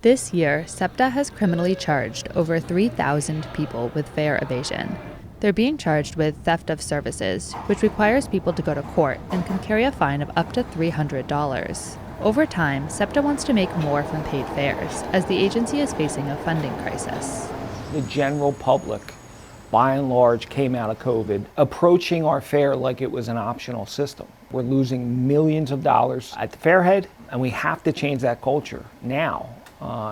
This year, SEPTA has criminally charged over 3,000 people with fare evasion. They're being charged with theft of services, which requires people to go to court and can carry a fine of up to $300. Over time, SEPTA wants to make more from paid fares, as the agency is facing a funding crisis. The general public, by and large, came out of COVID approaching our fare like it was an optional system. We're losing millions of dollars at the farehead, and we have to change that culture now.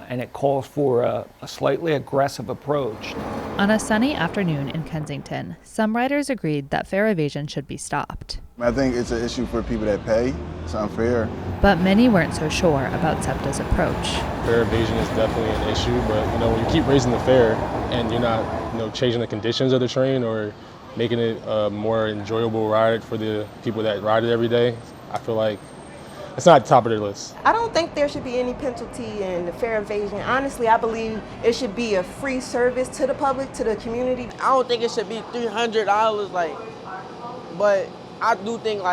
And it calls for a slightly aggressive approach. On a sunny afternoon in Kensington, some riders agreed that fare evasion should be stopped. I think it's an issue for people that pay. It's unfair. But many weren't so sure about SEPTA's approach. Fare evasion is definitely an issue, but when you keep raising the fare and you're not changing the conditions of the train or making it a more enjoyable ride for the people that ride it every day, I feel like it's not at the top of their list. I don't think there should be any penalty in the fare evasion. Honestly, I believe it should be a free service to the public, to the community. I don't think it should be $300, but I do think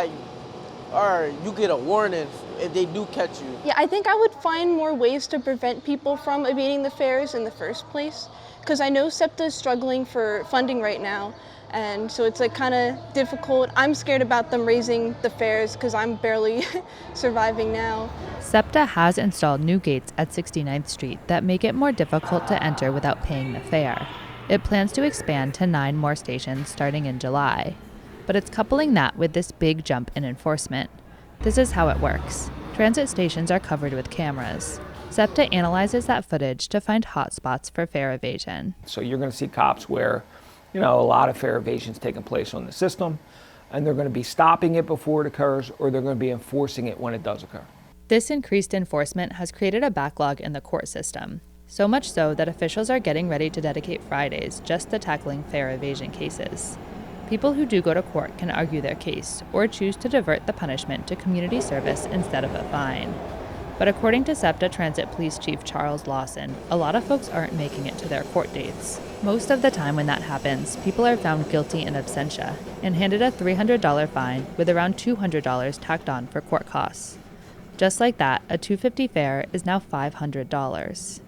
you get a warning if they do catch you. Yeah, I think I would find more ways to prevent people from evading the fares in the first place, because I know SEPTA is struggling for funding right now. And so it's kind of difficult. I'm scared about them raising the fares because I'm barely surviving now. SEPTA has installed new gates at 69th Street that make it more difficult to enter without paying the fare. It plans to expand to 9 more stations starting in July. But it's coupling that with this big jump in enforcement. This is how it works. Transit stations are covered with cameras. SEPTA analyzes that footage to find hotspots for fare evasion. So you're going to see cops where a lot of fare evasion is taking place on the system, and they're going to be stopping it before it occurs, or they're going to be enforcing it when it does occur. This increased enforcement has created a backlog in the court system, so much so that officials are getting ready to dedicate Fridays just to tackling fare evasion cases. People who do go to court can argue their case, or choose to divert the punishment to community service instead of a fine. But according to SEPTA Transit Police Chief Charles Lawson, a lot of folks aren't making it to their court dates. Most of the time when that happens, people are found guilty in absentia and handed a $300 fine with around $200 tacked on for court costs. Just like that, a $250 fare is now $500.